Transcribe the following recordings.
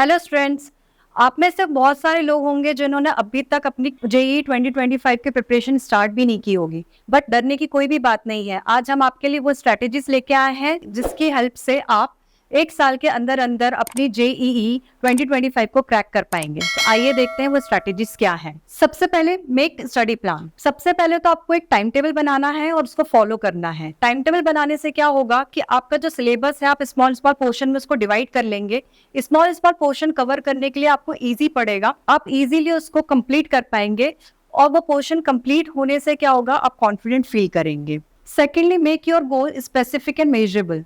Hello students, आप में से बहुत सारे लोग होंगे जिन्होंने अभी तक अपनी जेईई 2025 की प्रिपरेशन स्टार्ट भी नहीं की होगी। बट डरने की कोई भी बात नहीं है। आज हम आपके लिए वो स्ट्रेटेजीज लेके आए हैं जिसकी हेल्प से आप एक साल के अंदर अंदर अपनी जेईई 2025 को क्रैक कर पाएंगे। तो आइए देखते हैं वो स्ट्रेटेजीज क्या है। सबसे पहले मेक स्टडी प्लान। सबसे पहले तो आपको एक टाइम टेबल बनाना है और उसको फॉलो करना है। टाइम टेबल बनाने से क्या होगा कि आपका जो सिलेबस है आप स्मॉल स्मॉल पोर्शन में उसको डिवाइड कर लेंगे। स्मॉल स्मॉल पोर्शन कवर करने के लिए आपको इजी पड़ेगा, आप इजीली उसको कंप्लीट कर पाएंगे और वो पोर्शन कंप्लीट होने से क्या होगा, आप कॉन्फिडेंट फील करेंगे। Secondly, make your goal specific and measurable.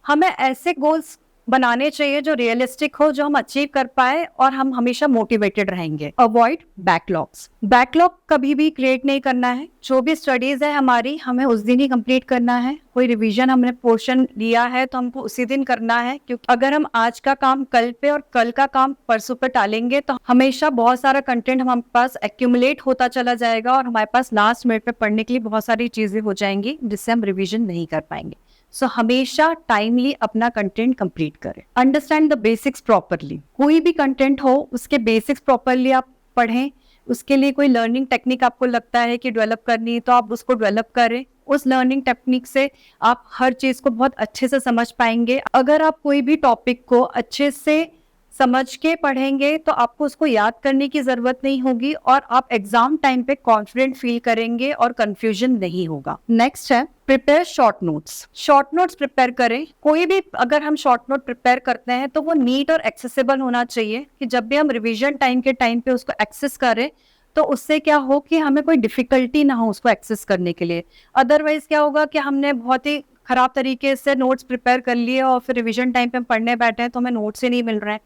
हमें ऐसे गोल्स बनाने चाहिए जो रियलिस्टिक हो, जो हम अचीव कर पाए और हम हमेशा मोटिवेटेड रहेंगे। Avoid backlogs. बैकलॉग कभी भी क्रिएट नहीं करना है। जो भी स्टडीज है हमारी, हमें उस दिन ही कंप्लीट करना है। कोई रिवीजन हमने पोर्शन लिया है तो हमको उसी दिन करना है, क्योंकि अगर हम आज का काम कल पे और कल का काम परसों पे टालेंगे तो हमेशा बहुत सारा कंटेंट हमारे पास एक्यूमुलेट होता चला जाएगा और हमारे पास लास्ट मिनट पे पढ़ने के लिए बहुत सारी चीजें हो जाएंगी जिससे हम रिवीजन नहीं कर पाएंगे। सो हमेशा टाइमली अपना कंटेंट कंप्लीट करें। Understand the basics properly. कोई भी कंटेंट हो उसके बेसिक्स प्रॉपरली आप पढ़ें। उसके लिए कोई लर्निंग टेक्निक आपको लगता है कि डेवलप करनी है तो आप उसको डेवलप करें। उस लर्निंग टेक्निक से आप हर चीज को बहुत अच्छे से समझ पाएंगे। अगर आप कोई भी टॉपिक को अच्छे से समझ के पढ़ेंगे तो आपको उसको याद करने की जरूरत नहीं होगी और आप एग्जाम टाइम पे कॉन्फिडेंट फील करेंगे और कंफ्यूजन नहीं होगा। नेक्स्ट है prepare short notes. Short notes prepare करें। कोई भी अगर हम शॉर्ट नोट प्रिपेयर करते हैं तो वो नीट और एक्सेसिबल होना चाहिए कि जब भी हम रिवीजन टाइम के टाइम पे उसको एक्सेस करें तो उससे क्या हो कि हमें कोई डिफिकल्टी ना हो उसको एक्सेस करने के लिए। अदरवाइज क्या होगा कि हमने बहुत ही खराब तरीके से नोट्स प्रिपेयर कर लिए और फिर रिवीजन टाइम पे हम पढ़ने बैठे हैं तो हमें नोट्स ही नहीं मिल रहे हैं।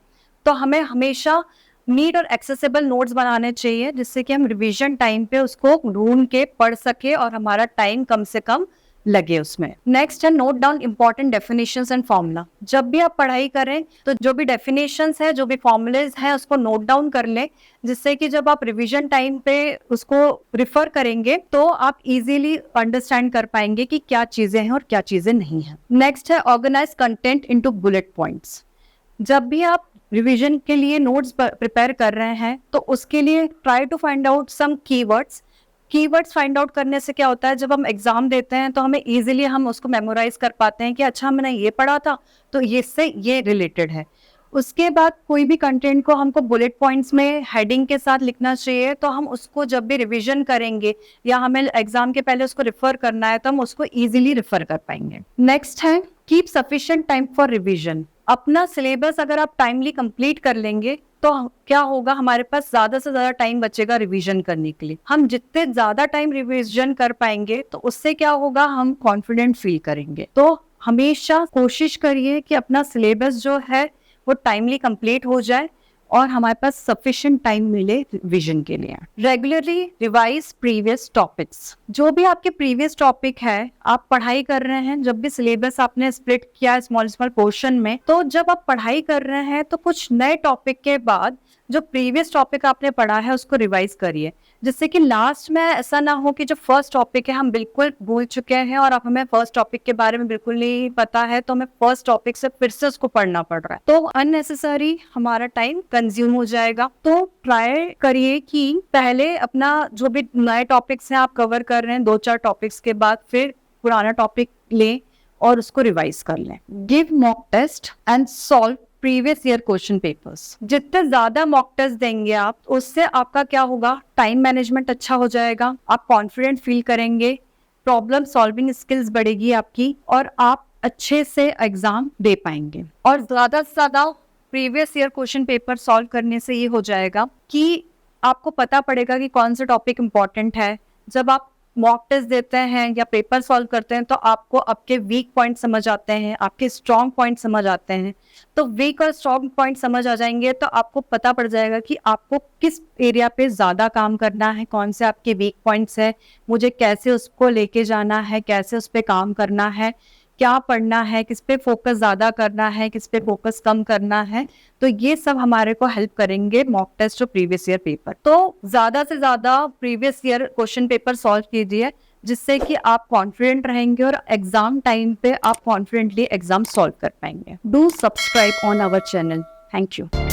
तो हमें हमेशा नीट और एक्सेसिबल नोट्स बनाने चाहिए जिससे कि हम रिवीजन टाइम पे उसको ढूंढ के पढ़ सके और हमारा टाइम कम से कम लगे उसमें। नेक्स्ट है note down important definitions and formula. जब भी आप पढ़ाई करें तो जो भी डेफिनेशंस है, जो भी फॉर्मूलेज है उसको नोट डाउन कर लें, जिससे कि जब आप रिवीजन टाइम पे उसको रिफर करेंगे तो आप इजीली अंडरस्टैंड कर पाएंगे कि क्या चीजें हैं और क्या चीजें नहीं हैं। नेक्स्ट है organise content into bullet points. जब भी आप रिवीजन के लिए नोट्स प्रिपेयर कर रहे हैं तो उसके लिए try to find out some keywords. Keywords find out करने से क्या होता है, जब हम एग्जाम देते हैं तो हमें इजीली हम उसको मेमोराइज कर पाते हैं कि अच्छा मैंने ये पढ़ा था तो ये से ये रिलेटेड है। उसके बाद कोई भी कंटेंट को हमको बुलेट पॉइंट्स में हेडिंग के साथ लिखना चाहिए, तो हम उसको जब भी रिवीजन करेंगे या हमें एग्जाम के पहले उसको रिफर करना है तो हम उसको इजीली रिफर कर पाएंगे। नेक्स्ट है keep sufficient time for revision. अपना सिलेबस अगर आप टाइमली कंप्लीट कर लेंगे तो क्या होगा, हमारे पास ज्यादा से ज्यादा टाइम बचेगा रिवीजन करने के लिए। हम जितने ज्यादा टाइम रिवीजन कर पाएंगे तो उससे क्या होगा, हम कॉन्फिडेंट फील करेंगे। तो हमेशा कोशिश करिए कि अपना सिलेबस जो है वो टाइमली कंप्लीट हो जाए और हमारे पास सफिशिएंट टाइम मिले रिवीजन के लिए। Regularly revise previous topics. जो भी आपके प्रीवियस टॉपिक है, आप पढ़ाई कर रहे हैं, जब भी सिलेबस आपने स्प्लिट किया स्मॉल स्मॉल पोर्शन में, तो जब आप पढ़ाई कर रहे हैं तो कुछ नए टॉपिक के बाद जो प्रीवियस टॉपिक आपने पढ़ा है उसको रिवाइज करिए, जिससे कि लास्ट में ऐसा ना हो कि जो फर्स्ट टॉपिक है हम बिल्कुल भूल चुके हैं और अब हमें फर्स्ट टॉपिक के बारे में बिल्कुल नहीं पता है तो हमें फर्स्ट टॉपिक से फिर से उसको पढ़ना पड़ रहा है, तो अननेसेसरी हमारा टाइम कंज्यूम हो जाएगा। तो ट्राई करिए कि पहले अपना जो भी नए टॉपिक्स हैं आप कवर कर रहे हैं, 2-4 टॉपिक्स के बाद फिर पुराना टॉपिक लें और उसको रिवाइज कर लें। Give mock test and solve previous year question papers. जितने ज्यादा मॉक टेस्ट देंगे आप, उससे आपका क्या होगा, टाइम मैनेजमेंट अच्छा हो जाएगा, आप कॉन्फिडेंट फील करेंगे, प्रॉब्लम सॉल्विंग स्किल्स बढ़ेगी आपकी और आप अच्छे से एग्जाम दे पाएंगे। और ज्यादा से ज्यादा previous year question paper solve करने से ये हो जाएगा कि आपको पता पड़ेगा कि कौन सा टॉपिक इंपॉर्टेंट है। जब आप मॉक टेस्ट देते हैं या पेपर सॉल्व करते हैं तो आपको आपके वीक पॉइंट समझ आते हैं, आपके स्ट्रॉन्ग पॉइंट समझ आते हैं। तो वीक और स्ट्रॉन्ग पॉइंट समझ आ जाएंगे तो आपको पता पड़ जाएगा कि आपको किस एरिया पे ज्यादा काम करना है, कौन से आपके वीक पॉइंट्स है, मुझे कैसे उसको लेके जाना है, कैसे उस पर काम करना है, क्या पढ़ना है, किस पे फोकस ज्यादा करना है, किस पे फोकस कम करना है। तो ये सब हमारे को हेल्प करेंगे मॉक टेस्ट और प्रीवियस ईयर पेपर। तो ज्यादा से ज्यादा previous year question paper solve कीजिए, जिससे कि आप कॉन्फिडेंट रहेंगे और एग्जाम टाइम पे आप कॉन्फिडेंटली एग्जाम सॉल्व कर पाएंगे। Do subscribe on our channel. Thank you.